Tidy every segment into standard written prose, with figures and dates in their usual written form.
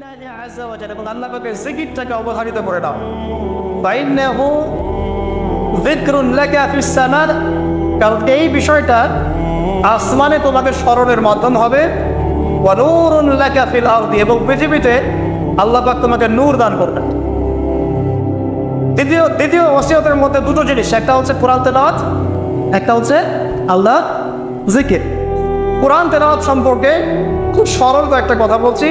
এবং আল্লাহ পাকের জিকিরটাকে অবধারিত করে দাও। ফাইন্নাহু যিকরুন লাকা ফিস সামা, কারণ এই বিষয়টা আসমানে তোমাদের স্মরণের মাধ্যম হবে। ওয়া নূরুন লাকা ফিল আরদি, এবং পৃথিবীতে আল্লাহ পাক তোমাকে নূর দান করবেন। দ্বিতীয় ওসিয়তের মধ্যে দুটো জিনিস, একটা হচ্ছে কোরআন তেলাওয়াত, একটা হচ্ছে আল্লাহ জিকির। কোরআন তেলাওয়াত সম্পর্কে খুব সরল একটা কথা বলছি।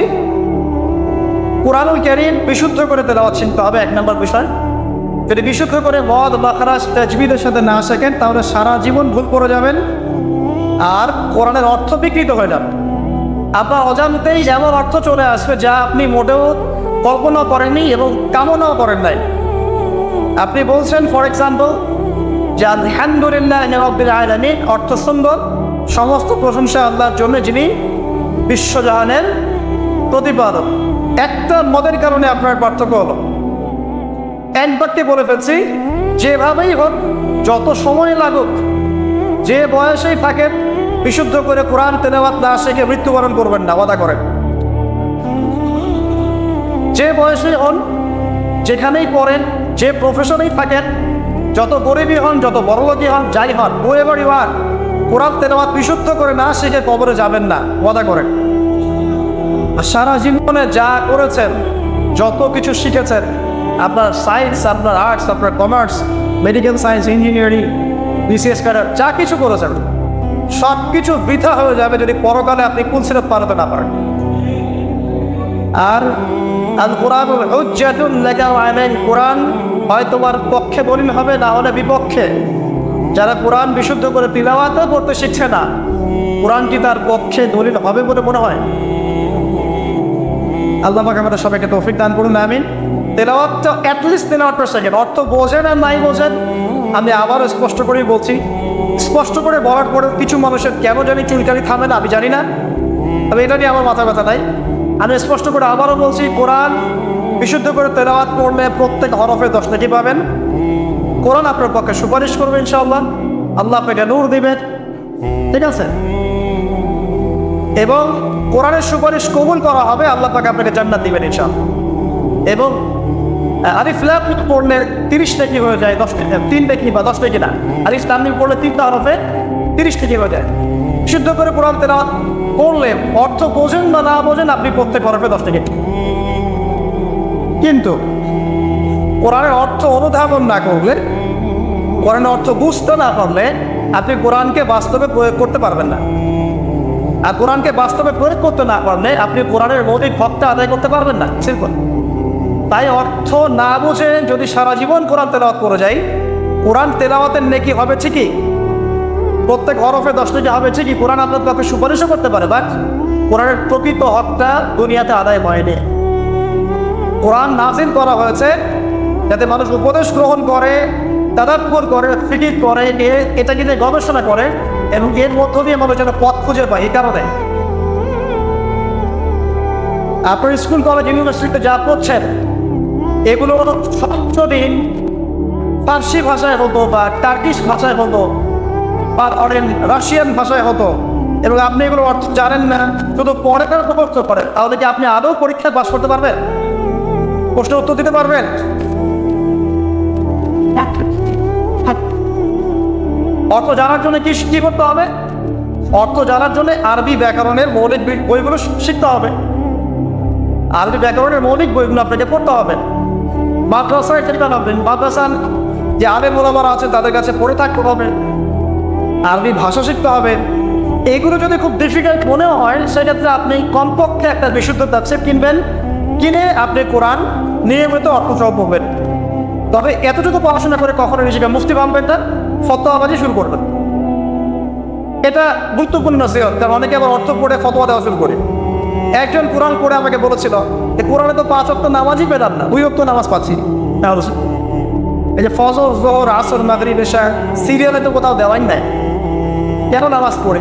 কোরআনুল কারীম বিশুদ্ধ করে তেলাওয়াত শিখতে হবে, এক নম্বর বিষয়। যদি বিশুদ্ধ করে মদ মাখরাজ তাজবিদের সাথে না শেখেন তাহলে সারা জীবন ভুল করে যাবেন আর কোরআনের অর্থ বিকৃত হয়ে যাবে। আপনার অজান্তেই যেমন অর্থ চলে আসবে যা আপনি মোটেও কল্পনা করেননি এবং কামনাও করেন নাই। আপনি বলছেন ফর এক্সাম্পল যে আলহামদুলিল্লাহ রাব্বিল আলামিন, অর্থ সুন্দর, সমস্ত প্রশংসা আল্লাহর জন্য যিনি বিশ্বজাহানের প্রতিপাদক। একটা মদের কারণে আপনার পার্থক্য হলো। এক বাক্যে বলে ফেলছি, যেভাবেই হোক, যত সময় লাগুক, যে বয়সেই থাকেন, বিশুদ্ধ করে কোরআন তেলাওয়াত না শিখে মৃত্যুবরণ করবেন না, ওয়াদা করেন। যে বয়সেই হন, যেখানেই পড়েন, যে প্রফেশনেই থাকেন, যত গরিবই হন, যত বড়লোকই হন, যাই হন, whoever you are, কোরআন তেলাওয়াত বিশুদ্ধ করে না শিখে কবরে যাবেন না, ওয়াদা করেন। সারা জীবনে যা করেছেন, যত কিছু শিখেছেন, আপনার সায়েন্স, আপনার আর্টস, আপনার commerce, medical science, engineering, BCS cadre, যা কিছু করেছেন সব কিছু বৃথা হয়ে যাবে যদি পরকালে আপনি কুল সিরাত পালাতে না পারেন। আর আল কোরআনুল হুজ্জাতুন লাকা ওয়া আলাইক, কোরআন হয় তোমার পক্ষে দলিল হবে, না হলে বিপক্ষে। যারা কোরআন বিশুদ্ধ করে তিলাওয়াতও করতে শিখছে না, কোরআন কি তার পক্ষে দলিল হবে বলে মনে হয়? আল্লাহ পাক আমাদের সবাইকে তৌফিক দান করুন, আমিন। তেলাওয়াতটা অ্যাটলিস্ট তেলাওয়াতটা শেখেন। অর্থ বোঝেন আর নাই বোঝেন, আমি আবারও স্পষ্ট করেই বলছি, স্পষ্ট করে বলার পরে কিছু মানুষের কেন জানি চুলকানি থামে না, আমি জানি না, তবে এটা নিয়ে আমার মাথা ব্যথা নাই। আমি স্পষ্ট করে আবারও বলছি, কোরআন বিশুদ্ধ করে তেলাওয়াত করলে প্রত্যেক হরফে 10 নেকি পাবেন। কোরআন আপনার পক্ষে সুপারিশ করবে ইনশাআল্লাহ, আল্লাহ আপনাকে নূর দিবেন, ঠিক আছে? এবং কোরআনের সুপারিশ কবুল করা হবে, আল্লাহ পাক আপনাকে জান্নাত দিবেন ইনশাআল্লাহ। এবং আলিফ লাম মিম পড়লে 30 নেকি হয়ে যায়, 3 নেকি বা 10 নেকি না, আলিফ লাম মিম পড়লে 3টা হরফে 30 নেকি হয়ে যায়। শুদ্ধ করে কোরআন তেলাওয়াত করলে, অর্থ বোঝেন বা না বোঝেন, আপনি প্রত্যেক হরফে 10 নেকি। কিন্তু কোরআনের অর্থ অনুধাবন না করলে, কোরআনের অর্থ বুঝতে না পারলে আপনি কোরআনকে বাস্তবে প্রয়োগ করতে পারবেন না। আর কোরআনকে বাস্তবে প্রয়োগ করতে না পারলে আপনি কোরআনের মৌলিক হকটা আদায় করতে পারবেন না, সিম্পল। তাই অর্থ না বুঝে যদি সারা জীবন কোরআন তেলাওয়াত করে যাই, কোরআন তেলাওয়াতের নেকি হবে ঠিকই, প্রত্যেক হরফে 10 নেকি হবে ঠিকই, কোরআন আপনার পক্ষে সুপারিশও করতে পারে, বাট কোরআনের প্রকৃত হকটা দুনিয়াতে আদায় হয়নি। কোরআন নাযিল করা হয়েছে যাতে মানুষ উপদেশ গ্রহণ করে, তাদাব্বুর করে, ফিকির করে, এটা নিয়ে গবেষণা করে, এবং এর মধ্য দিয়ে মানুষ যেন পথ খুঁজে পায়। এই কারণে আপনার স্কুল, কলেজ, ইউনিভার্সিটিতে যা পড়ছেন এগুলো সবদিন ফার্সি ভাষায় হতো বা টার্কিশ ভাষায় হতো বা রাশিয়ান ভাষায় হতো, এবং আপনি এগুলো অর্থ জানেন না, শুধু পরে মুখস্থ করেন, তাহলে কি আপনি আদৌ পরীক্ষায় পাস করতে পারবেন? প্রশ্নের উত্তর দিতে পারবেন? অর্থ জানার জন্য কি করতে হবে? অর্থ জানার জন্য আরবি ব্যাকরণের মৌলিক বইগুলো শিখতে হবে। আরবি ব্যাকরণের মৌলিক বইগুলো আপনাকে পড়তে হবে। মাদ্রাসায় চেষ্টা করবেন, মাদ্রাসার যে আলেম ওলামারা আছে তাদের কাছে পড়ে থাকতে হবে, আরবি ভাষা শিখতে হবে। এগুলো যদি খুব ডিফিকাল্ট মনেও হয়, সেক্ষেত্রে আপনি কমপক্ষে একটা বিশুদ্ধ তাফসীর কিনবেন, কিনে আপনি কোরআন নিয়মিত অর্থ সহ পড়বেন। তবে এতটুকু পড়াশোনা করে কখনো নিজেকে মুফতি ভাববেন না, ফতোয়াবাজি শুরু করবেন। এটা গুরুত্বপূর্ণ নসিহত, কারণ অনেকে আবার অর্থ পড়ে ফতোয়া দেওয়া শুরু করে। একজন কোরআন পড়ে আমাকে বলেছিল যে কোরআনে তো 5 ওয়াক্ত নামাজই পেলাম না, 2 ওয়াক্ত নামাজ পাচ্ছি। এই যে ফজর, যোহর, আসর, মাগরিব, ইশা সিরিয়ালে তো কোথাও দেওয়াই নাই, কেন নামাজ পড়ে?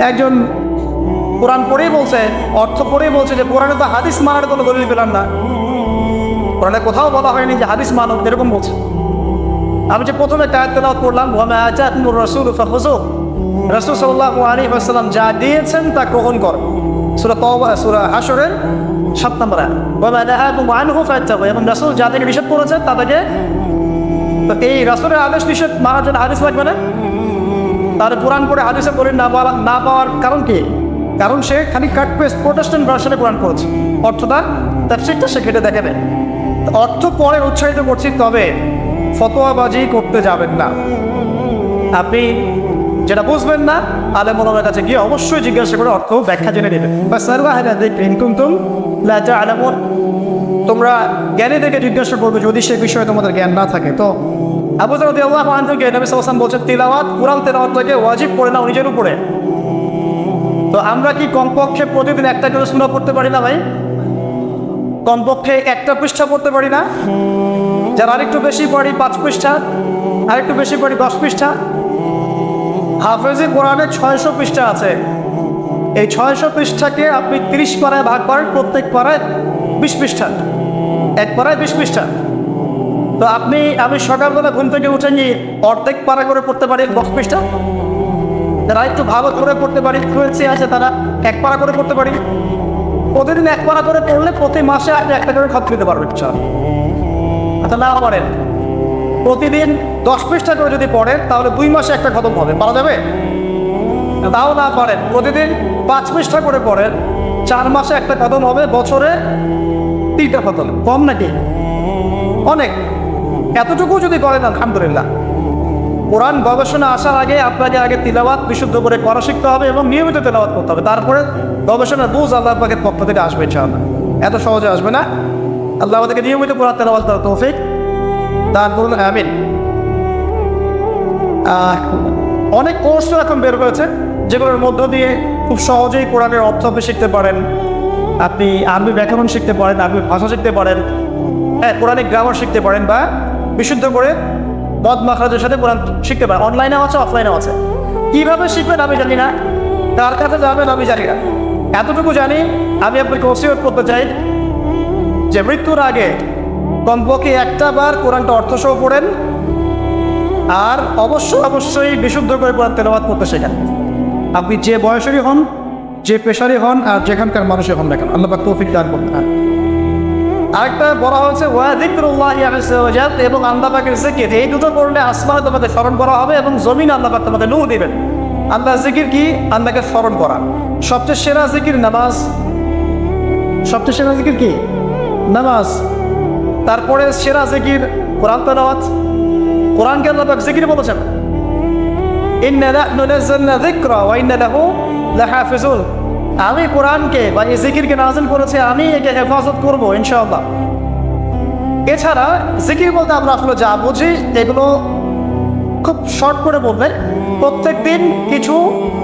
একজন কোরআন পড়েই বলছে, অর্থ পড়েই বলছে যে কোরআনে তো হাদিস মানার কোনো দলিল পেলাম না, কোরআনে কোথাও বলা হয়নি যে হাদিস মানো, এরকম বলছে। আমি যে প্রথমে আয়াত তেলাওয়াত করলাম, ওয়া মা আতাকুমুর রাসূলু ফাখুযুহু, রাসূল সাল্লাল্লাহু আলাইহি ওয়াসাল্লাম যা দিয়েছেন তা গ্রহণ কর। সূরা তাওবা সূরা হাশরের 7 নম্বর আয়াত। ওয়া মা নাহাকুম আনহু ফাত্তাকু, এবং রাসূল যাদেরকে নিষেধ করেছেন তাদেরকে, তো এই রাসূলের আদেশ নিষেধ মানার জন্য হাদিস লাগবে না? তার কোরআন পড়ে হাদিসে পড়ে না পাওয়ার কারণ কি? কারণ সে খালি কাট পেস্ট প্রোটেস্ট্যান্ট ভার্সনে কোরআন পড়েছে, অর্থটা তাফসীরটা সে ঘেটে দেখে নেয়। অর্থ পরে উৎসাহিত করছি, তবে ফতোয়াবাজি করতে যাবেন না। আপনি যেটা বুঝবেন না, আলেম ওলামার কাছে গিয়ে অবশ্যই জিজ্ঞাসা করে অর্থ ব্যাখ্যা জেনে নেবেন। তোমরা জ্ঞানীদেরকে জিজ্ঞাসা করবে যদি সে বিষয়ে তোমাদের জ্ঞান না থাকে। তো আবু যর রাদিয়াল্লাহু আনহু কে নবী সাল্লাল্লাহু আলাইহি ওয়াসাল্লাম বলছেন, তিলাওয়াত, কোরআন তেলাওয়াতটাকে ওয়াজিব করে নাও নিজের উপরে। তো আমরা কি কমপক্ষে প্রতিদিন একটা করে সূরা পড়তে পারি না ভাই? কমপক্ষে একটা পৃষ্ঠা পড়তে পারি না? যারা আরেকটু বেশি পড়ি 5 পৃষ্ঠা, আরেকটু বেশি পড়ি 10 পৃষ্ঠা। হাফেজে কোরআনে 600 পৃষ্ঠা আছে। এই 600 পৃষ্ঠাকে আপনি 30 পারায় ভাগ করেন, প্রত্যেক পারায় 20 পৃষ্ঠা, এক পারায় 20 পৃষ্ঠা। তো আমি সকালবেলা ঘুম থেকে উঠে নিয়ে অর্ধেক পারা করে পড়তে পারি 10 পৃষ্ঠা। যারা একটু ভালো করে পড়তে পারি, ফ্লুয়েন্সি আছে, তারা এক পারা করে পড়তে পারি। প্রতিদিন এক পারা করে পড়লে প্রতি মাসে আপনি একটা করে খতম দিতে পারবেন। আচ্ছা, না পারেন প্রতিদিন 10 পৃষ্ঠা করে যদি পড়েন তাহলে 2 মাসে একটা খতম হবে, পারা যাবে? তাও না পারেন প্রতিদিন 5 পৃষ্ঠা করে পড়েন, 4 মাসে একটা খতম হবে, বছরে 3টা খতম। কম নাকি? অনেক। এতটুকু যদি করেন আলহামদুলিল্লাহ। কোরআন গবেষণা আসার আগে আপনাকে আগে তিলাওয়াত বিশুদ্ধ করে করা শিখতে হবে এবং নিয়মিত তিলাওয়াত করতে হবে। তারপরে গবেষণার বুঝ আল্লাহ পাকের পক্ষ থেকে আসবে ইনশাআল্লাহ। এত সহজে আসবে না। আল্লাহ আমাদেরকে নিয়মিত কোরআন তিলাওয়াত করার তৌফিক দান করুন, আমিন। অনেক কোর্স এখন বের হয়েছে যেগুলোর মধ্য দিয়ে খুব সহজেই কোরআনের অর্থ আপনি শিখতে পারেন। আপনি আরবি ব্যাকরণ শিখতে পারেন, আরবি ভাষা শিখতে পারেন, হ্যাঁ, কোরআনিক গ্রামার শিখতে পারেন, বা বিশুদ্ধ করে মদ মাখরাজের সাথে কোরআন শিখতে পারেন। অনলাইনেও আছে, অফলাইনেও আছে। কীভাবে শিখবেন আমি জানি না, কার কাছে যাবেন আমি জানি না। এতটুকু জানি, আমি আপনাকে ওসিয়ত করতে চাই যে মৃত্যুর আগে কমপক্ষে একটা বার কোরআনটা অর্থসহ পড়েন, আর অবশ্যই বিশুদ্ধ করে কোরআন তেলাওয়াত করতে শেখেন। আপনি যে বয়সেরই হন, যে পেশারই হন, আর যেখানকার মানুষই হন না কেন, আল্লাহ পাক তৌফিক দান করতে। আরেকটা বলা হয়েছে ওয়া যিকরুল্লাহি আযজা ওয়া জাল, এবং আল্লাহ পাকের জিকির। এই দুটো করলে আসমানে তোমাদের স্মরণ করা হবে এবং জমিনে আল্লাহ পাক তোমাদের নূর দিবেন। আল্লাহর জিকির কি? আল্লাহকে স্মরণ করা। সবচেয়ে সেরা জিকির নামাজ। সবচেয়ে সেরা জিকির কি? নামাজ। তারপরে সেরা জিকির কোরআন তেলাওয়াত। কোরআনকে আল্লাহ পাক জিকির বলেছেন, ইন্না নাহনু নাযালনা যিকরা ওয়া ইন্না লাহু লাহাফিজুন। আমি কোরআনকে বা এই জিকিরকে নাযিল করেছি, আমি একে হেফাজত করব ইনশাআল্লাহ। এছাড়া জিকির বলতে আমরা আসলে যা বুঝি এগুলো খুব শর্ট করে বলবেন। প্রত্যেক দিন কিছু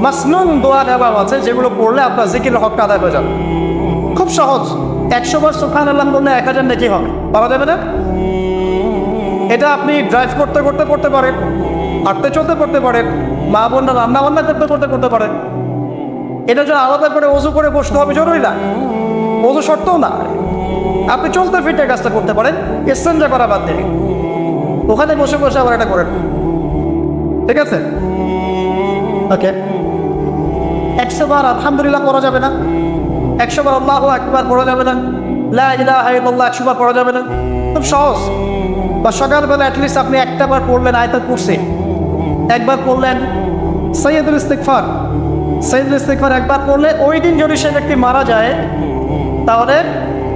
মাসনুন দোয়া দেওয়া আছে যেগুলো পড়লে আপনার জিকির হকটা আদায় হয়ে যাবে। খুব সহজ। 100 বার সুবহানাল্লাহ বললে 1000 নেকি হবে, পাওয়া যাবে না? এটা আপনি ড্রাইভ করতে করতে পড়তে পারেন, হাঁটতে চলতে পড়তে পারেন, মা বোনরা রান্না বান্না করতে করতে করতে পারেন। এটা যে আলাদা করে ওযু করে বসতে হবে জরুরি না, ওযু শর্তও না। আপনি চলতে ফিরতে কাজটা করতে পারেন, ইস্তেঞ্জা করা বাদ দিয়ে ওখানে বসে বসে আবার এটা করেন, ঠিক আছে? ওকে। 100 বার আলহামদুলিল্লাহ পড়া যাবে না, 100 বার আল্লাহু আকবার পড়া যাবে না, লা ইলাহা ইল্লাল্লাহ 100 বার পড়া যাবে না। খুব সহজ। বা সকালবেলা অ্যাটলিস্ট আপনি একটা বার পড়লেন আয়াতুল কুরসি, একবার পড়লেন সাইয়্যিদুল ইস্তিগফার। সাইয়্যিদুল ইস্তিগফার একবার পড়লে ওই দিন যদি সে ব্যক্তি মারা যায় তাহলে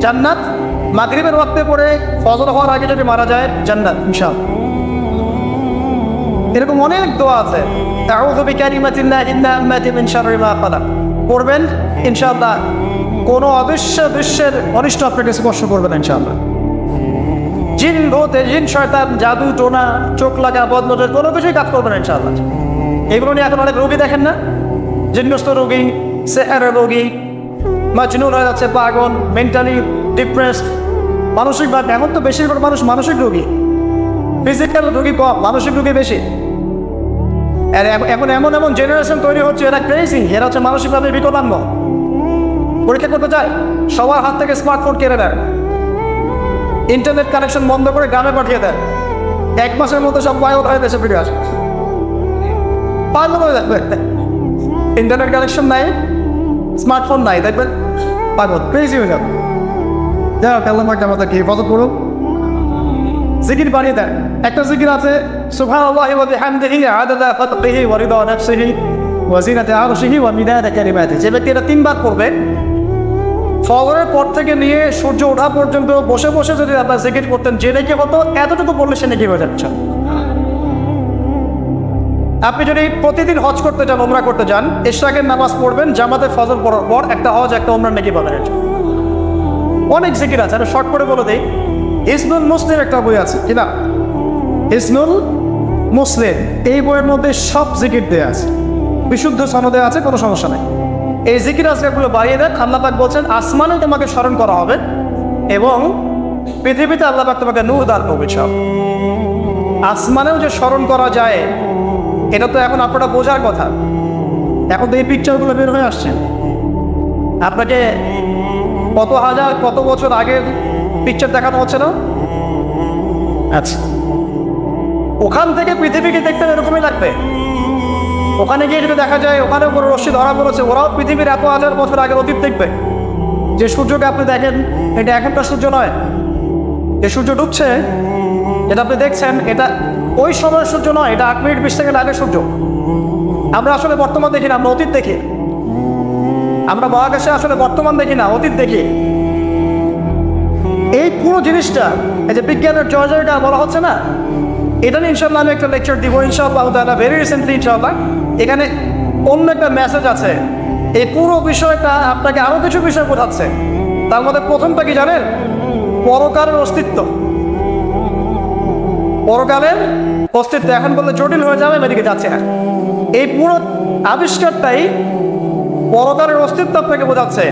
জান্নাত। মাগরিবের ওয়াক্তে পড়ে ফজর হওয়ার আগে যদি মারা যায় জান্নাত ইনশাআল্লাহ। এরকম অনেক দোয়া আছে। আউযু বিকালিমাতিল্লাহি তাম্মাতি মিন শাররি মা খালাক পড়বেন ইনশাআল্লাহ। কোনো বিশ্বের অনিষ্ট আপনাকে স্পর্শ করবে না ইনশাআল্লাহ। জিন ভূতে, জিন শয়তান, জাদু টোনা, চোখ লাগা, বদনজর কোনো কিছুই কাজ করবে না ইনশাআল্লাহ। এগুলো নিয়ে এখন অনেক রোগী দেখেন না, জিনগ্রস্ত রোগী, সেহেরের রোগী, মাজনুন হয়ে যাচ্ছে, পাগল, মেন্টালি ডিপ্রেসড, মানসিকভাবে। এখন তো বেশিরভাগ মানুষ মানসিক রোগী, ফিজিক্যাল রোগী কম, মানসিক রোগী বেশি। আর এখন এমন এমন জেনারেশন তৈরি হচ্ছে, এরা ক্রেজি, এরা হচ্ছে মানসিকভাবে বিকলাঙ্গ। পরীক্ষা করতে যায়, সবার হাত থেকে স্মার্টফোন কেড়ে দেয়, ইন্টারনেট কানেকশন বন্ধ করে গ্রামে পাঠিয়ে দেয়। 1 মাসের মধ্যে সব পাগল হয়ে দেশে ফিরে আসে, পাগল হয়ে যাবে। ইন্টারনেট কানেকশন নাই, স্মার্টফোন নাই, দেখবেন পাগল ক্রেজি হয়ে যাবে। যাই হোক, আল্লাহ পাক আমাদেরকে হেফাজত করুন। জিকির বানিয়ে দেন। একটা জিকির আছে, সুবহানাল্লাহি ওয়া বিহামদিহি আদাদা খালকিহি ওয়া রিদা নাফসিহি ওয়া জিনাতা আরশিহি ওয়া মিদাদা কালিমাতিহি। যে ব্যক্তি এটা 3 বার করবে, ফজরের পর থেকে নিয়ে সূর্য ওঠা পর্যন্ত বসে বসে যদি আপনার জিকির করতেন, যে নাকি হতো এতটুকু বললে সে নাকি হয়ে যাচ্ছে। আপনি যদি প্রতিদিন হজ করতে যান, উমরা করতে যান, ইশরাকের নামাজ পড়বেন, জামাতে ফজর পড়ার পর একটা হজ একটা উমরা নাকি পাবেন। অনেক জিকির আছে, আমি শর্ট করে বলে দিই। হিজনুল মুসলিম একটা বই আছে কিনা, হিজনুল মুসলিম, এই বইয়ের মধ্যে সব জিকির দেওয়া আছে, বিশুদ্ধ সনদে আছে, কোনো সমস্যা নেই। এই জিকির আজকালগুলো বাড়িয়ে দেন। আল্লাহ পাক বলছেন আসমানে তোমাকে স্মরণ করা হবে এবং পৃথিবীতে আল্লাহ পাক তোমাকে নূর দান করবে। সব আসমানেও যে স্মরণ করা যায়, এটা তো এখন আপনারা বোঝার কথা। এখন তো এই পিকচারগুলো বের হয়ে আসছে, আপনাকে কত হাজার কত বছর আগের পিকচার দেখানো হচ্ছে না? আচ্ছা, ওখান থেকে পৃথিবীকে দেখতে এরকমই লাগবে। ওখানে গিয়ে যদি দেখা যায় ওখানেও কোনো রশ্মি ধরা পড়েছে, ওরাও পৃথিবীর এত হাজার বছর আগে অতীত দেখবে। যে সূর্যকে আপনি দেখেন, এটা এখনকার সূর্য নয়। যে সূর্য ডুবছে, যেটা আপনি দেখছেন, এটা ওই সময়ের সূর্য নয়, এটা 8 মিনিট 20 সেকেন্ড আগের সূর্য। আমরা আসলে বর্তমান দেখি না, আমরা অতীত দেখি। আমরা মহাকাশে আসলে বর্তমান দেখি না, অতীত দেখি। এই পুরো জিনিসটা, এই যে বিজ্ঞানের জয়টা বলা হচ্ছে না, এটা নিয়ে ইনশাল্লাহ আমি একটা লেকচার দিব ইনশাআল্লাহ তাআলা ভেরি রিসেন্টলি ইনশাআল্লাহ। এখানে অন্য একটা মেসেজ আছে। এই পুরো বিষয়টা আপনাকে আরো কিছু বিষয় বোঝাচ্ছে। তার মধ্যে প্রথমটা কি জানেন? পরকালের অস্তিত্ব। পরকালের অস্তিত্ব এখন বললে জটিল হয়ে যাবে, এদিকে যাচ্ছে না। এই পুরো আবিষ্কারটাই পরকালের অস্তিত্ব আপনাকে বোঝাচ্ছে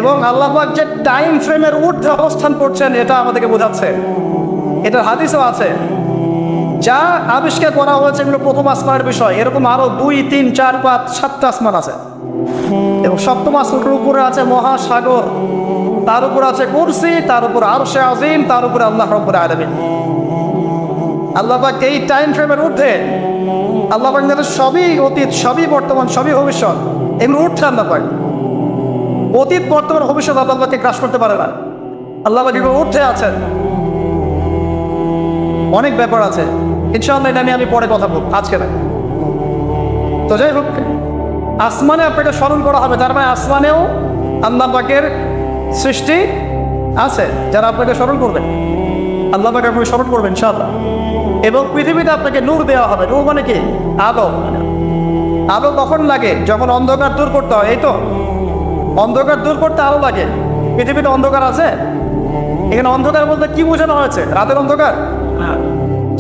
এবং আল্লাহ পাক যে টাইম ফ্রেমের ঊর্ধ্বে অবস্থান করছেন এটা আমাদেরকে বোঝাচ্ছে। এটা হাদিসও আছে। যা আবিষ্কার করা হয়েছে এগুলো প্রথম আসমানের বিষয়। এরকম আরো 2, 3, 4, 5, 7টা আসমান আছে এবং সপ্তম আসমানের উপরে আছে মহাসাগর, তার উপর আছে কুরসি, তার উপর আরশে আজিম, তার উপরে আল্লাহ রাব্বুল আলামিন। আল্লাহ পাক এই টাইম ফ্রেমের ঊর্ধ্বে, আল্লাহ পাক সবই অতীত, সবই বর্তমান, সবই ভবিষ্যৎ, এগুলো ঊর্ধ্বে আল্লাহ পাক। অতীত, বর্তমান, ভবিষ্যৎ আল্লাহ পাককে গ্রাস করতে পারে না। আল্লাহ পাক এগুলো ঊর্ধ্বে আছেন। অনেক ব্যাপার আছে, ইনশাআল্লাহ এটা নিয়ে আমি পরে কথা বলবো, আজকে না। তো যাই হোক, আসমানে আপনাকে স্মরণ করা হবে, তার মানে আসমানেও আল্লাহ পাকের সৃষ্টি আছে যারা আপনাকে স্মরণ করবেন। আল্লাহ পাক আপনাকে স্মরণ করবেন ইনশাআল্লাহ। এবং পৃথিবীতে আপনাকে নূর দেওয়া হবে। নূর মানে কি? আলো। আলো কখন লাগে? যখন অন্ধকার দূর করতে হয়। এই তো অন্ধকার দূর করতে আলো লাগে। পৃথিবীতে অন্ধকার আছে? এখানে অন্ধকার বলতে কি বোঝানো হয়েছে? রাতের অন্ধকার?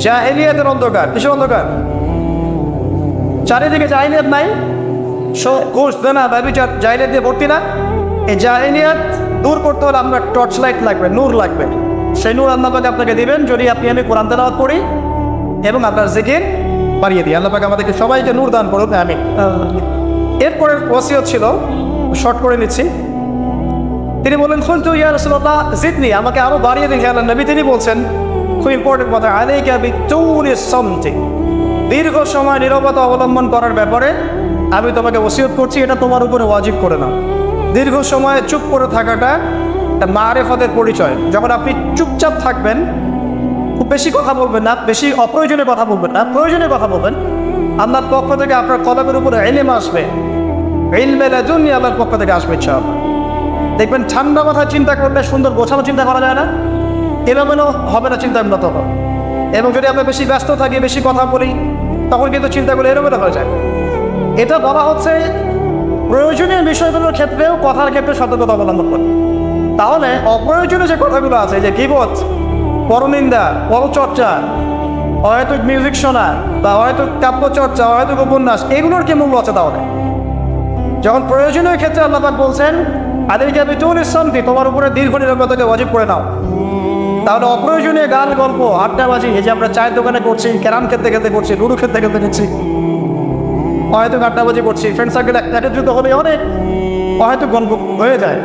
জাহেলিয়াতের অন্ধকার। কিসের অন্ধকার? চারিদিকে জাহেলিয়াত নাই, ঘুষ দেনা ব্যভিচার জাহেলিয়াত দিয়ে ভর্তি না? এই জাহেলিয়াত দূর করতে হলে আমরা টর্চ লাইট লাগবে, নূর লাগবে। সেই নূর আল্লাহ পাক আপনাকে দিবেন যদি আপনি আমি কোরআন তেলাওয়াত করি এবং আপনার জিকির বাড়িয়ে দিই। আল্লাহ পাক আমাদেরকে সবাইকে নূর দান করুন, আমিন। এরপরে ওসিয়ত ছিল, শর্ট করে নিচ্ছি। তিনি বলেন কুলতু ইয়া রাসূলুল্লাহ জিদনি, আমাকে আরো বাড়িয়ে দিন হে আল্লাহর নবী। তিনি বলছেন খুব ইম্পর্টেন্ট কথা, আলাইকা বিতুলিস সামতি, দীর্ঘ সময় নীরবতা অবলম্বন করার ব্যাপারে আমি তোমাকে ওসিয়ত করছি, এটা তোমার উপরে ওয়াজিব করে নাও। দীর্ঘ সময় চুপ করে থাকাটা মারেফতের পরিচয়। যখন আপনি চুপচাপ থাকবেন, খুব বেশি কথা বলবেন না, বেশি অপ্রয়োজনীয় কথা বলবেন না, প্রয়োজনীয় কথা বলবেন, আল্লাহর পক্ষ থেকে আপনার কলমের উপরে ইলম আসবে। ইলমে লাদুন্নি আল্লাহর পক্ষ থেকে আসবে ইনশাআল্লাহ। দেখবেন ঠান্ডা মাথায় চিন্তা করলে সুন্দর গোছানো চিন্তা করা যায় না, এলোমেলো হবে না চিন্তাগুলো তখন। এবং যদি আমরা বেশি ব্যস্ত থাকি, বেশি কথা বলি, তখন কিন্তু চিন্তাগুলো এলোমেলো হয়ে যায়। এটা বলা হচ্ছে প্রয়োজনীয় বিষয়গুলোর ক্ষেত্রেও কথার ক্ষেত্রে সতর্কতা অবলম্বন করে। তাহলে অপ্রয়োজনীয় যে কথাগুলো আছে, যে গীবত, পরনিন্দা, পরচর্চা, অহেতুক মিউজিক শোনা বা অহেতুক কাব্যচর্চা, অহেতুক উপন্যাস, এগুলোর কি মূল্য আছে? তাহলে যখন প্রয়োজনীয় ক্ষেত্রে আল্লাহ পাক বলছেন আলাইকা বিতুলিস সামতি, তোমার উপরে দীর্ঘ নীরবতাকে ওয়াজিব করে নাও, তাহলে অপ্রয়োজনীয় গান গল্প, আড্ডাবাজি, এই যে আমরা চায়ের দোকানে করছি, ক্যারাম খেলতে খেলতে করছি, লুডো খেলতে খেলতে নিচ্ছি, অহেতুক আড্ডাবাজি করছি, ফ্রেন্ড সার্কেল একত্রিত হলে অনেক অহেতুক গল্প হয়ে যায়।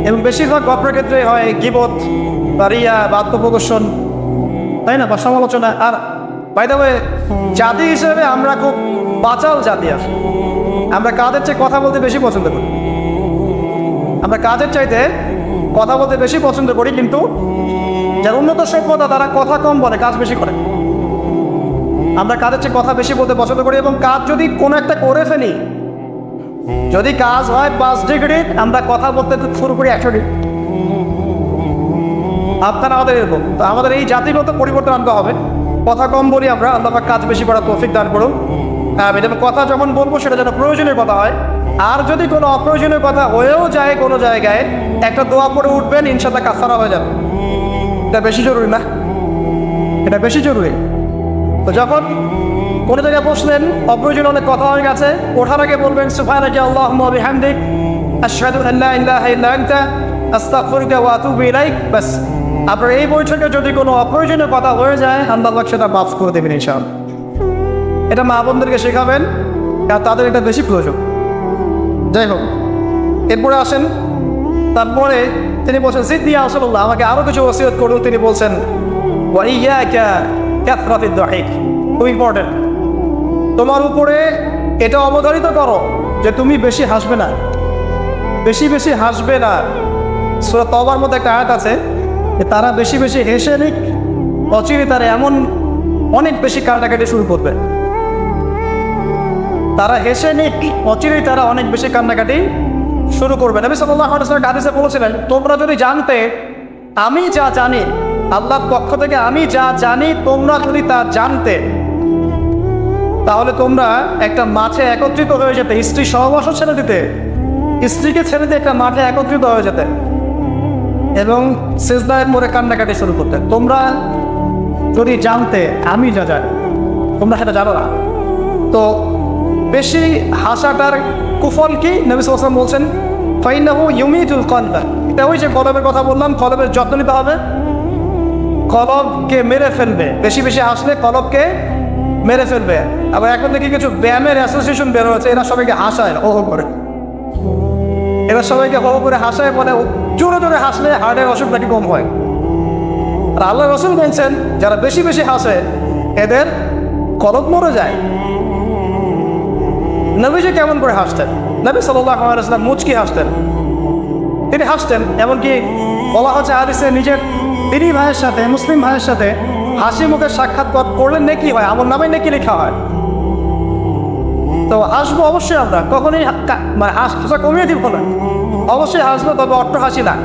এবং বেশিরভাগ গল্পের ক্ষেত্রে হয় গীবত বা রিয়া বা আত্মপ্রদর্শন, তাই না, বা সমালোচনা। আর বাই দ্য ওয়ে, জাতি হিসেবে আমরা খুব বাচাল জাতি আছি। আমরা কাজের চেয়ে কথা বলতে বেশি পছন্দ করি। আমরা কাজের চাইতে কথা বলতে বেশি পছন্দ করি, কিন্তু যারা উন্নত সভ্যতা তারা কথা কম বলে, কাজ বেশি করে। আমরা কাজের চেয়ে কথা বেশি বলতে পছন্দ করি, এবং কাজ যদি কোনো একটা করে ফেলি, যদি কাজ হয় 5 ডিগ্রি, আমরা কথা বলতে শুরু করি 100 ডিগ্রি। আপনারা আমাদের এরকম, তো আমাদের এই জাতিগত পরিবর্তন আনতে হবে। কথা কম বলি আমরা, আল্লাহ পাক কাজ বেশি করার তৌফিক দান করুন। এবং কথা যখন বলবো সেটা যেন প্রয়োজনীয় কথা হয়। আর যদি কোনো অপ্রয়োজনীয় কথা হয়েও যায় কোনো জায়গায়, একটা দোয়া পড়ে উঠবেন, ইনশাআল্লাহ কাফারা হয়ে যাবে। এটা বেশি জরুরি না? এটা বেশি জরুরি। তো যখন কোনো জায়গায় বসলেন, অপ্রয়োজনীয় অনেক কথা হয়ে গেছে, ওঠার আগে বলবেন সুবহানাকা আল্লাহুম্মা ওয়া বিহামদিক আশহাদু আল্লা ইলাহা ইল্লা আনতা আস্তাগফিরুকা ওয়া আতুবু ইলাইক। বাস, আপনার এই বৈঠকে যদি কোনো অপ্রয়োজনীয় কথা হয়ে যায়, আল্লাহ পাক সেটা মাফ করে দেবেন ইনশাআল্লাহ। এটা মা বোনদেরকে শেখাবেন, কারণ তাদের এটা বেশি প্রয়োজন। যাই হোক, এরপরে আসেন, তারপরে তিনি বলছেন জিদ্দি ইয়া রাসূলুল্লাহ, আমাকে আরও কিছু ওসিয়ত করুন। তিনি বলছেন ওয়া ইয়াকা কাসরাতিদ দাহিক, খুব ইম্পর্টেন্ট। তোমার উপরে এটা অবধারিত করো যে তুমি বেশি হাসবে না, বেশি বেশি হাসবে না। সূরা তওবার মধ্যে একটা আয়াত আছে যে তারা বেশি বেশি হেসে নিক, অচিরে তারা এমন অনেক বেশি কান্নাকাটি শুরু করবে। তারা হেসে নিক, অচিরেই তারা অনেক বেশি কান্নাকাটি শুরু করবে। নবী সাল্লাল্লাহু আলাইহি ওয়াসাল্লাম হাদিসে বলেছিলেন, তোমরা যদি জানতে আমি যা জানি, আল্লাহর পক্ষ থেকে আমি যা জানি, তোমরা যদি তা জানতে, তাহলে তোমরা একটা মাঠে একত্রিত হয়ে যেতে, স্ত্রী সহবাসও ছেড়ে দিতে, স্ত্রীকে ছেড়ে দিয়ে একটা মাঠে একত্রিত হয়ে যেতে এবং সিজদায় পড়ে কান্নাকাটি শুরু করতে। তোমরা যদি জানতে আমি যা জানি, তোমরা সেটা জানো না। তো বেশি হাসাটার কুফল কি? নবী সাল্লাল্লাহু আলাইহি ওয়াসাল্লাম বলছেন ফাইন্নাহু ইউমিতুল কলবা। এটা ওই যে কলবের কথা বললাম, কলবের যত্ন নিতে হবে, কলবকে মেরে ফেলবে। বেশি বেশি হাসলে কলবকে মেরে ফেলবে। আবার এখন দেখি কিছু ব্যায়ামের অ্যাসোসিয়েশন বের হয়েছে, এরা সবাইকে হাসায় না, হো করে, এরা সবাইকে হো করে হাসায়, বলে জোরে জোরে হাসলে হার্টের অসুখ নাকি কম হয়। আর আল্লাহ রাসূল বলছেন যারা বেশি বেশি হাসে এদের কলব মরে যায়। নবীজি কেমন করে হাসতেন? নবী সাল্লাল্লাহু আলাইহি ওয়াসাল্লাম মুচকি হাসতেন। তিনি হাসতেন, এমনকি বলা হচ্ছে হাদিসে নিজের দিনী ভাইয়ের সাথে, মুসলিম ভাইয়ের সাথে হাসি মুখে সাক্ষাৎকার করলে নেকি হয়, আমল নামে নেকি লেখা হয়। তো হাসবো অবশ্যই আমরা, কখনোই মানে হাসা কমিয়ে দিব না, অবশ্যই হাসবো, তবে অট্ট হাসি না।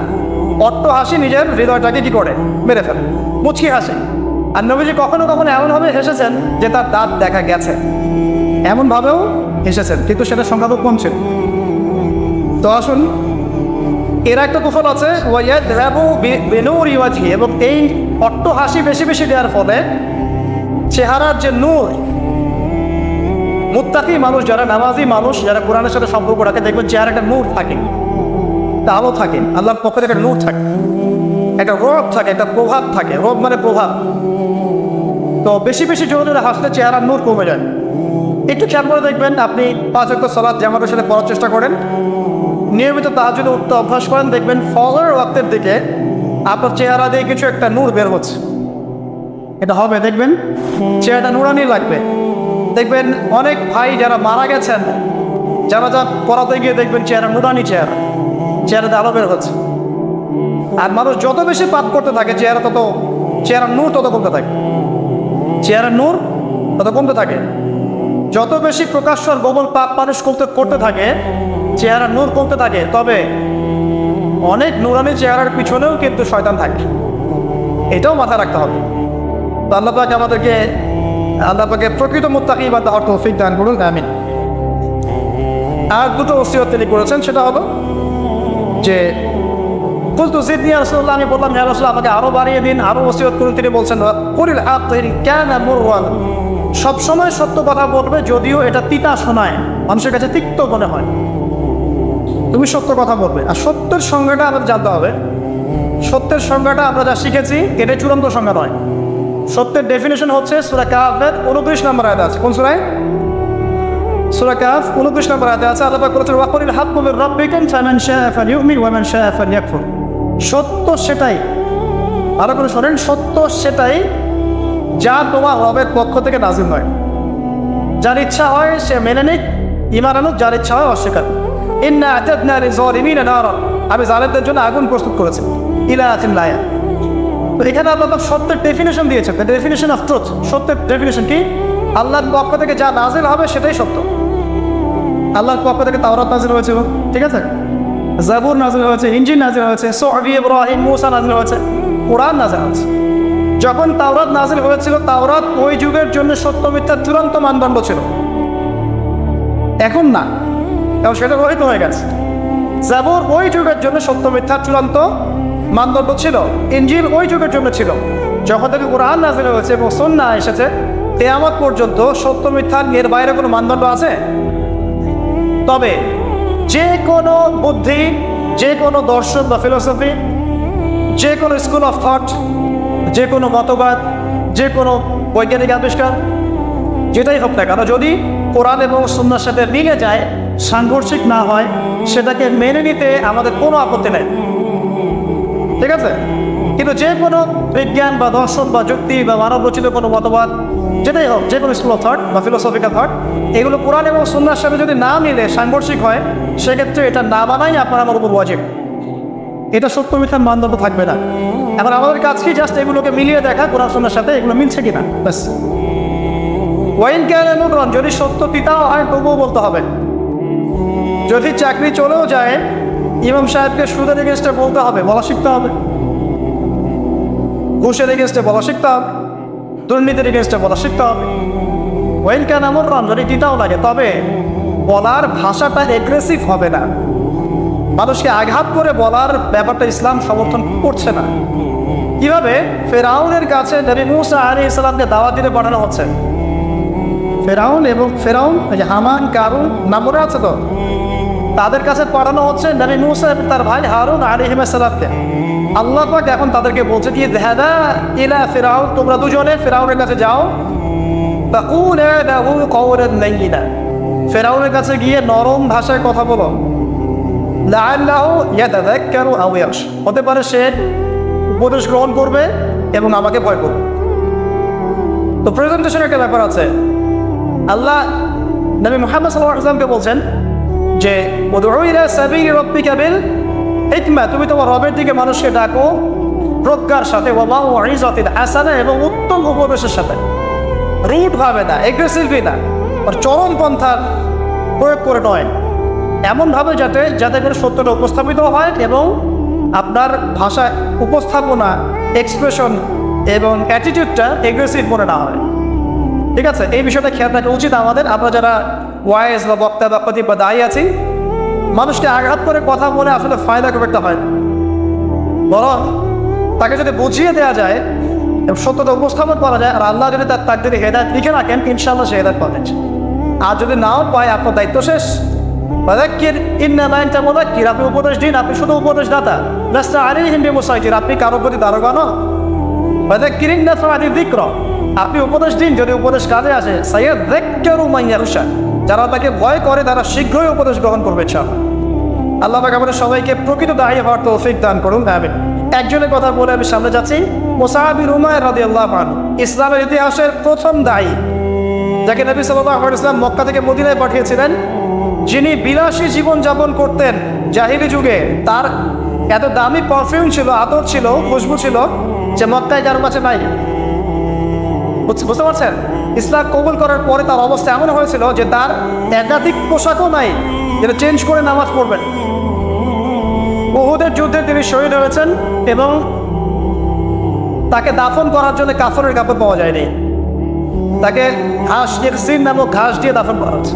অট্ট হাসি নিজের হৃদয়টাকে কি করে মেরে ফেলে, মুচকি হাসে। আর নবীজি কখনো কখনো এমনভাবে হেসেছেন যে তার দাঁত দেখা গেছে, এমনভাবেও হেসেছেন, কিন্তু সেটা সংখ্যা খুব কম ছিল। তো আসুন, এর একটা কুফল আছে, এবং এই অট্ট হাসি বেশি বেশি দেওয়ার ফলে চেহারার যে নূর, মুত্তাকি মানুষ যারা, নামাজি মানুষ যারা কোরআনের সাথে সম্পর্ক রাখে, দেখবেন চেহারা একটা নূর থাকে, একটা আলো থাকে, আল্লাহর পক্ষ থেকে একটা নূর থাকে, একটা রব থাকে, একটা প্রভাব থাকে। রব মানে প্রভাব। তো বেশি বেশি জোরে জোরে হাসলে চেহারার নূর কমে যায়। একটু খেয়াল করে দেখবেন, আপনি 5 ওয়াক্ত সালাত জামাতের সাথে পড়ার চেষ্টা করেন, নিয়মিত তাহাজ্জুদে উঠতে অভ্যাস করেন, দেখবেন ফজর ওয়াক্তের দিকে আপনার চেহারা দিয়ে কিছু একটা নূর বের হচ্ছে। এটা হবে, দেখবেন চেহারাটা নুরানি লাগবে। দেখবেন অনেক ভাই যারা মারা গেছেন, যারা যা পড়াতে গিয়ে দেখবেন চেহারা নুরানি, চেহারাতে আলো বের হচ্ছে। আর মানুষ যত বেশি পাপ করতে থাকে, চেহারার নূর তত কমতে থাকে, চেহারার নূর তত কমতে থাকে। যত বেশি প্রকাশ্য আর গোপন পাপ মানুষ করতে থাকে, চেহারার নূর কমতে থাকে। তবে অনেক নুরানি চেহারার পিছনেও কিন্তু শয়তান থাকে, এটাও মাথায় রাখতে হবে। তো আল্লাহ পাক আমাদেরকে, আল্লাহ পাকে প্রকৃত মুত্তাকি বান্দা হওয়ার তৌফিক দান করুন, আমিন। আর দুটো ওসিয়ত তিনি করেছেন, সেটা হলো যে কুলতু জিদনি ইয়া রাসূলুল্লাহ, আমি বললাম ইয়া রাসূলুল্লাহ আমাকে আরো বাড়িয়ে দিন, আরো ওসিয়ত করুন। তিনি বলছেন কুলিল হাক কানা মুরওয়ান, সবসময় সত্য কথা বলবে, যদিও এটা তিতা শোনায়, মানুষের কাছে তিক্ত মনে হয়, তুমি সত্য কথা বলবে। আর সত্যের সংজ্ঞাটা আমাদের জানতে হবে। সত্যের সংজ্ঞাটা আমরা যা শিখেছি এটা চূড়ান্ত সংজ্ঞা নয়। সত্যের ডেফিনেশন হচ্ছে সূরা কাহফের 29 নম্বর আয়াতে আছে। কোন সূরায়? সূরা কাহফ 29 নম্বর আয়াতে আছে। আল্লাহ পাক বলেছেন ওয়াকুলিল হাক্কু মির রাব্বিকুম ফামান শাআ ফালইউমিন ওয়া মান শাআ ফালইয়াকফুর। সত্য সেটাই, ভালো করে শোনেন, সত্য সেটাই যা তোমার রবের পক্ষ থেকে নাযিল হয়। যার ইচ্ছা হয় সে মেনে নিক, ঈমান আনুক, যার ইচ্ছা হয় অস্বীকার। ইন্না আতাদনা লিযালিমিনা নারা, আমি জালেমদের জন্য আগুন প্রস্তুত করেছি। ইলা আতিন লায়া। তো এখানে আল্লাহ তাআলা সত্যের ডেফিনেশন দিয়েছেন, দ্য ডেফিনেশন অফ ট্রুথ। সত্যের ডেফিনেশন কি? আল্লাহর পক্ষ থেকে যা নাজিল হবে সেটাই সত্য। আল্লাহর পক্ষ থেকে তাওরাত নাজিল হয়েছে, ঠিক আছে, জাবুর নাজিল হয়েছে, ইনজিল নাজিল হয়েছে, সুহফ ইব্রাহিম মুসা নাজিল হয়েছে, কোরআন নাজিল হয়েছে। যখন তাওরাত নাজিল হয়েছিল, তাওরাত ওই যুগের জন্য সত্য মিথ্যার চূড়ান্ত মানদণ্ড ছিল। এখন না, এবং সেটা রহিত হয়ে গেছে। জাবুর ওই যুগের জন্য সত্য মিথ্যার চূড়ান্ত মানদণ্ড ছিল, ইনজিল ওই যুগের জন্য ছিল। যখন থেকে কোরআন নাজিল হয়েছে এবং সুন্নাহ এসেছে, কিয়ামত পর্যন্ত সত্য মিথ্যার এর বাইরে কোনো মানদণ্ড আছে? তবে যে কোনো বুদ্ধি, যে কোনো দর্শন বা ফিলোসফি, যে কোনো স্কুল অফ থট, যে কোনো মতবাদ, যে কোনো বৈজ্ঞানিক আবিষ্কার, যেটাই হোক না কেন, যদি কোরআন এবং সুন্নাহর সাথে মিলে যায়, সাংঘর্ষিক না হয়, সেটাকে মেনে নিতে আমাদের কোনো আপত্তি নেই, ঠিক আছে। কিন্তু যে কোনো বিজ্ঞান বা দর্শন বা যুক্তি বা মানব রচিত কোনো মতবাদ, যেটাই হোক, যে কোনো স্কুল অফ থট বা ফিলোসফিক্যাল থট, এগুলো কোরআন এবং সুন্নাহর সাথে যদি না মিলে, সাংঘর্ষিক হয়, সেক্ষেত্রে এটা না বানাই আপনার আমার উপর ওয়াজিব। এটা সত্য মিথ্যার মানদণ্ড থাকবে না। এখন আমাদের কাজ কি? জাস্ট এগুলোকে মিলিয়ে দেখা কোরআন সুন্নাহর সাথে এগুলো মিলছে কিনা, ব্যাস। ওয়াইন কানা মুররান, যদি সত্য তিতাও হয় তবুও বলতে হবে। যদি চাকরি চলেও যায়, ইমাম সাহেবকে সুদের এগেনস্টে বলতে হবে, বলা শিখতে হবে। ঘুষের এগেনস্টে বলা শিখতে হবে, দুর্নীতির এগেনস্টে বলা শিখতে হবে। ওয়াইন কানা মুররান, যদি তিতাও লাগে, তবে বলার ভাষাটা এগ্রেসিভ হবে না। মানুষকে আঘাত করে বলার ব্যাপারটা ইসলাম সমর্থন করছে না। কিভাবে? ফেরাউনের কাছে নবী মুসা আলাইহিস সালামকে দাওয়াত দিতে পাঠানো হচ্ছে। ফেরাউন এবং ফেরাউন, যে হামান, কারুন নাম মনে আছে তো, তাদের কাছে পাঠানো হচ্ছে নবী মুসা এবং তার ভাই হারুন আলাইহিস সালামকে। আল্লাহ পাক এখন তাদেরকে বলছে কি, যাহাবা ইলা ফিরাউন, তোমরা দুজনে ফেরাউনের কাছে যাও, ফাকুলা লাহু কাওলান লাইয়িনা, ফেরাউনের কাছে গিয়ে নরম ভাষায় কথা বলো। লাআল্লাহু ইয়াতাযাক্কারু আও ইয়াখশা, হতে পারে সে উপদেশ গ্রহণ করবে এবং আমাকে ভয় করবে। তো প্রেজেন্টেশনের একটা ব্যাপার আছে। আল্লাহ নবী মুহাম্মদ সাল্লাল্লাহু আলাইহি ওয়াসাল্লামকে বলছেন যে উদউ ইলা সাবিলি রাব্বিকা বিল হিকমা, তুমি তোমার রবের দিকে মানুষকে ডাকো প্রজ্ঞার সাথে, ওয়া মাউইযাতিল হাসানা, এবং উত্তম উপদেশের সাথে। রুট ভাবে না, এগ্রেসিভলি না, আর চরম পন্থার প্রয়োগ করে নয়, এমনভাবে যাতে করে সত্যটা উপস্থাপিত হয় এবং আপনার ভাষা উপস্থাপনা, এক্সপ্রেশন এবং অ্যাটিটিউডটা এগ্রেসিভ মনে না হয়, ঠিক আছে। এই বিষয়টা খেয়াল রাখা উচিত আমাদের। আমরা যারা ওয়াইজ বা বক্তা বা খতিব বা দায়ী আছি, মানুষকে আঘাত করে কথা বলে আসলে ফায়দা খুব একটা হয়, বরং তাকে যদি বুঝিয়ে দেওয়া যায় এবং সত্যতা উপস্থাপন করা যায়, আর আল্লাহ যদি তার তাকদীরে হেদায়েত লিখে রাখেন, ইনশাআল্লাহ সে হেদায়েত পাবেন। আর যদি নাও পায়, আপনার দায়িত্ব শেষ। ফাযাক্কির ইন্নামা আনতা মুযাক্কির, আপনি উপদেশ দিন, আপনি শুধু উপদেশদাতা। লাস্তা আলাইহিম বিমুসাইতির, আপনি কারো প্রতি দারোগা নন। ফাযাক্কির ইন নাফআতি যিকরা, আপনি উপদেশ দিন যদি উপদেশ কাজে আসে। সায়াযাক্কারু মান ইয়াখশা, যারা তাকে ভয় করে তারা শীঘ্রই উপদেশ গ্রহণ করবে ইনশাআল্লাহ। আল্লাহ পাক আমাদের সবাইকে প্রকৃত দায়ী হওয়ার তৌফিক দান করুন, আমিন। একজনের কথা বলে আমি সামনে যাচ্ছি। মুসআব বিন উমাইর রাদিয়াল্লাহু আনহু, ইসলামের ইতিহাসের প্রথম দায়ী, যাকে নবী সাল্লাল্লাহু আলাইহি ওয়াসাল্লাম মক্কা থেকে মদিনায় পাঠিয়েছিলেন, যিনি বিলাসী জীবন যাপন করতেন জাহিলি যুগে। তার এত দামি পারফিউম ছিল, আতর ছিল, খুশবু ছিল, যে মক্কায় কারো কাছে নাই। বুঝতে পারছেন? ইসলাম কবুল করার পরে তার অবস্থা এমন হয়েছিল যে তার একাধিক পোশাকও নাই যেটা চেঞ্জ করে নামাজ পড়বেন। উহুদের যুদ্ধে তিনি শহীদ হয়েছেন এবং তাকে দাফন করার জন্য কাফনের কাপড় পাওয়া যায়নি। তাকে ঘাস ইরসিন নামক ঘাস দিয়ে দাফন করা হচ্ছে।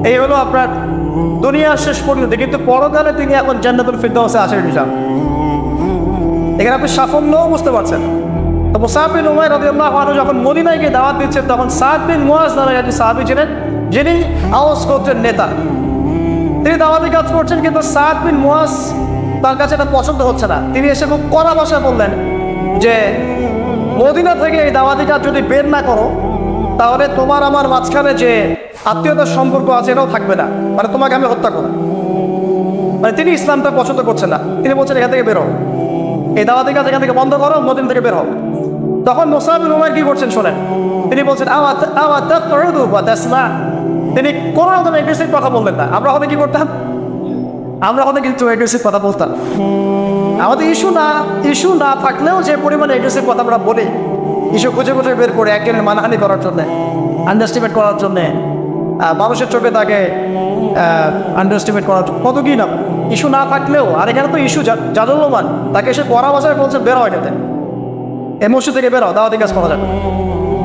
এই হলো আপনার দুনিয়ার শেষ পর্যন্ত, কিন্তু পরকালে তিনি এখন জান্নাতুল ফিরদাউসে আছেন ইনশাআল্লাহ। এখানে আপনি সাফল্যও বুঝতে পারছেন। তো মুসআব বিন উমাইর রাদিয়াল্লাহু আনহু যখন মদিনায় গিয়ে দাওয়াত দিচ্ছেন, তখন সাদ বিন মুআজ নামে একজন সাহাবী ছিলেন, যিনি আওস গোত্রের নেতা। তিনি দাওয়াতি কাজ করছেন, কিন্তু সাদ বিন মুআজ তার কাছে এটা পছন্দ হচ্ছে না। তিনি এসে খুব কড়া ভাষায় বললেন যে মদিনা থেকে এই দাওয়াতি কাজ যদি বের না করো, তাহলে তোমার আমার মাঝখানে যে আত্মীয়তার সম্পর্ক আছে এটাও থাকবে না, মানে তোমাকে আমি হত্যা করব। মানে তিনি ইসলামটা পছন্দ করছেন না। তিনি বলছেন এখান থেকে বেরো, এই দাওয়াতি কাজ এখান থেকে বন্ধ করো, মদিনা থেকে বের হও। তখন মুসআব বিন উমাইর কি করছেন শোনেন। তিনি বলছেন তিনি কোনো রকম এগ্রেসিভ কথা বললেন না। আমরা হয়তো কি করতাম, আমরা হয়তো কিন্তু এগ্রেসিভ কথা বলতাম। আমাদের ইস্যু না থাকলেও যে পরিমাণে এগ্রেসিভ কথা আমরা বলি, ইস্যু খুঁজে খুঁজে বের করে একজনের মানহানি করার জন্যে, আন্ডারস্টিমেট করার জন্যে, মানুষের চোখে তাকে আন্ডারস্টিমেট করার জন্য কত কি না। ইস্যু না থাকলেও, আর এখানে তো ইস্যু জাজল্যমান, তাকে এসে পড়া বাসায় বলছে বেরো এটাতে, এমসি থেকে বেরো, দাওয়াতি কাজ করা যাবে।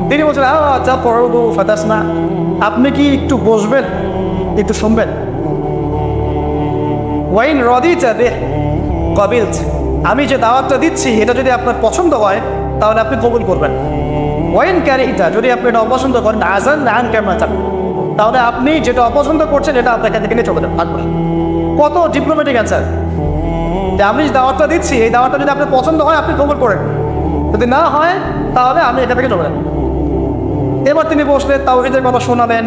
তিনি বলছেন আচ্ছা পড়বো ফাতাস না, আপনি কি একটু বসবেন, একটু শুনবেন। ওয়াইন রদিতা বে কবিল, আমি যে দাওয়াতটা দিচ্ছি এটা যদি আপনার পছন্দ হয় তাহলে আপনি কবুল করবেন। ওয়াইন ক্যারিটা, যদি আপনি এটা অপছন্দ করেন, আজান আন কেমন চান, তাহলে আপনি যেটা অপছন্দ করছেন এটা আপনার কাছে থেকে নিয়ে চলে যান, থাকবে। কত ডিপ্লোম্যাটিক অ্যান্সার, যে আমি যে দাওয়াতটা দিচ্ছি এই দাওয়াতটা যদি আপনার পছন্দ হয় আপনি কবুল করেন, যদি না হয় তাহলে আমি এটা থেকে চলে যান। এবার তিনি বসলেন, তাওহীদের কথা শোনালেন,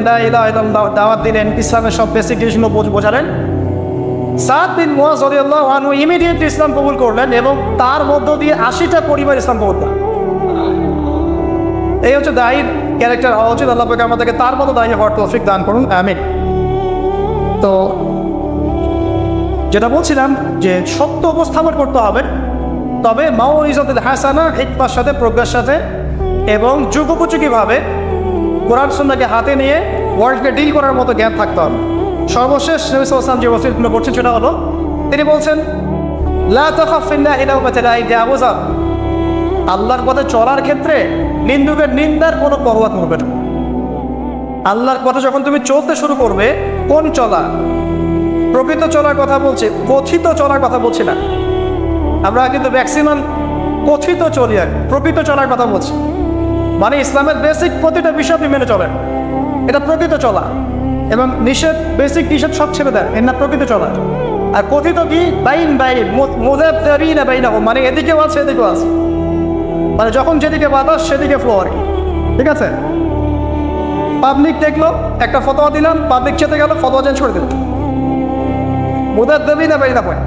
দাওয়াত দিলেন, ইসলামের সব বেসিক জিনিসগুলো বোঝালেন। সাদ বিন মুআয রাদিয়াল্লাহু আনহু ইমিডিয়েটলি ইসলাম কবুল করলেন এবং তার মধ্য দিয়ে 80টা পরিবার ইসলাম কবুল করলেন। এই হচ্ছে দায়ীর ক্যারেক্টার হওয়া উচিত। আল্লাহ পাক আমাদেরকে তার মতো দায়ী হওয়ার তৌফিক দান করুন, আমিন। তো যেটা বলছিলাম যে সত্য উপস্থাপন করতে হবে, তবে মাউইজাতুল হাসানা, হিকমার সাথে, প্রজ্ঞার সাথে এবং যুগোপযোগীভাবে কোরআন সুন্নাহকে হাতে নিয়ে ওয়ার্ল্ডকে ডিল করার মতো জ্ঞান থাকতে হবে। সর্বশেষ নবী সাল্লাল্লাহু আলাইহি ওয়াসাল্লাম যে ওসিয়তগুলো করছেন সেটা হলো, তিনি বলছেন লা তাখাফ ফিল্লাহি লাওমাতা লাইম, আবু যর, আল্লাহর পথে চলার ক্ষেত্রে নিন্দুকের নিন্দার কোনো পরোয়া করবে না। আল্লাহর পথে যখন তুমি চলতে শুরু করবে, কোন চলা, প্রকৃত চলার কথা বলছি, কথিত চলার কথা বলছি না। আমরা কিন্তু ম্যাক্সিমাম কথিত চলি, আর প্রকৃত চলার কথা বলছি। মানে ইসলামের বেসিক প্রতিটা বিষয় আপনি মেনে চলেন, এটা প্রকৃত চলা। এবং নিষেধ, বেসিক নিষেধ সব ছেড়ে দেয়, এর না প্রকৃত চলা। আর কথিত কি, বাইন মুযাবযাবিনা বাইনাহুম, মানে এদিকেও আছে এদিকেও আছে, মানে যখন যেদিকে বাতাস সেদিকে ফ্লো আর কি, ঠিক আছে। পাবলিক দেখলো, একটা ফতোয়া দিলাম, পাবলিক চেতে গেল, ফতোয়া চেঞ্জ করে দিল, মুযাবযাবিনা বাইনাহুম।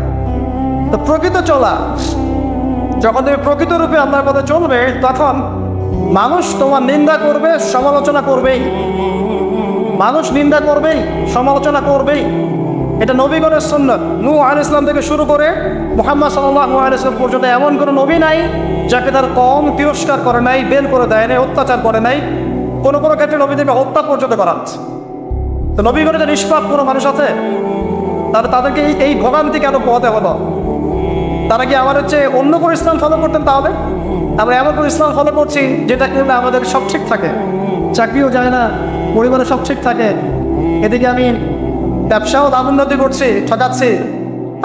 তো প্রকৃত চলা, যখন তুমি প্রকৃত রূপে আল্লাহর পথে চলবে, তখন মানুষ তোমার নিন্দা করবে, সমালোচনা করবেই, মানুষ নিন্দা করবেই, সমালোচনা করবেই। এটা নবীগণের সুন্নাত। নূহ আলাইহিস সালাম থেকে শুরু করে মুহাম্মদ সাল্লাল্লাহু আলাইহি ওয়াসাল্লাম পর্যন্ত এমন কোনো নবী নাই যাকে তার কওম তিরস্কার করে নাই, বের করে দেয় নাই, অত্যাচার করে নাই। কোনো কোনো ক্ষেত্রে নবীদেরকে হত্যা পর্যন্ত করা হচ্ছে। তো নবীগণের নিষ্পাপ কোনো মানুষ আছে? তাহলে তাদেরকে এই ভোগান্তি কেন পোহাতে হলো? তারা কি আমাদের চেয়ে অন্য কোনো ইসলাম ফলো করতেন? তাহলে আমরা এমন কোনো ইসলাম ফলো করছি যেটা কিন্তু আমাদের সব ঠিক থাকে, চাকরিও যায় না, পরিবারে সব ঠিক থাকে, এদিকে আমি ব্যবসাও দামোন্নতি করছি, ঠকাচ্ছি,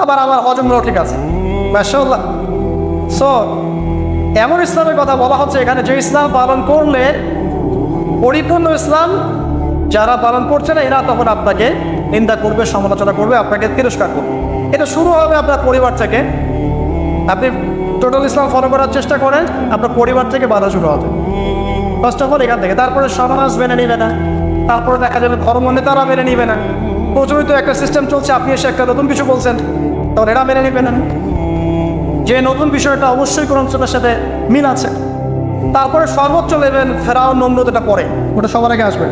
আবার আমার হজমরাও ঠিক আছে, মাশাআল্লাহ। সো এমন ইসলামের কথা বলা হচ্ছে এখানে, যে ইসলাম পালন করলে পরিপূর্ণ ইসলাম যারা পালন করছে না, এরা তখন আপনাকে নিন্দা করবে, সমালোচনা করবে, আপনাকে তিরস্কার করবে। এটা শুরু হবে আপনার পরিবার থেকে। আপনি টোটাল ইসলাম ফলো করার চেষ্টা করেন, আপনার পরিবার থেকে বাধা শুরু হবে ফার্স্ট অফ অল, এখান থেকে। তারপরে সমাজ মেনে নিবে না, তারপরে দেখা যাবে ধর্ম নেতারা মেনে নিবে না। প্রচলিত একটা সিস্টেম চলছে, আপনি এসে একটা নতুন কিছু বলছেন, তখন এরা মেনে নিবে না, যে নতুন বিষয়টা অবশ্যই কোরআন সুন্নাহর সাথে মিল আছে। তারপরে সর্বোচ্চ লেভেল ফেরাউন, নমরুদ, এটা পরে, ওটা সবার আগে আসবে।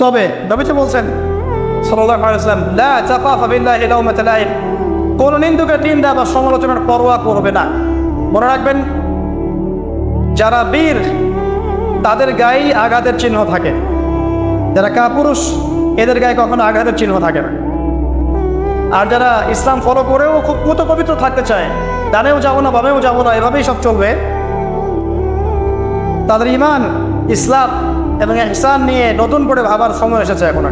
তবে নবী তো বলছেন সাল্লাল্লাহু আলাইহি ওয়াসাল্লাম, লা তাখাফা বিল্লাহি লাওমাতা লাইম, কোন নিন্দুকের নিন্দা বা সমালোচনার পরোয়া করবে না। মনে রাখবেন, যারা বীর তাদের গায়ে আঘাতের চিহ্ন থাকে, যারা কাপুরুষ এদের গায়ে কখনো আঘাতের চিহ্ন থাকে না। আর যারা ইসলাম ফলো করেও খুব পুত পবিত্র থাকতে চায়, ডানেও যাবো না বামেও যাবো না, এভাবেই সব চলবে, তাদের ইমান, ইসলাম এবং ইহসান নিয়ে নতুন করে ভাবার সময় এসেছে এখন।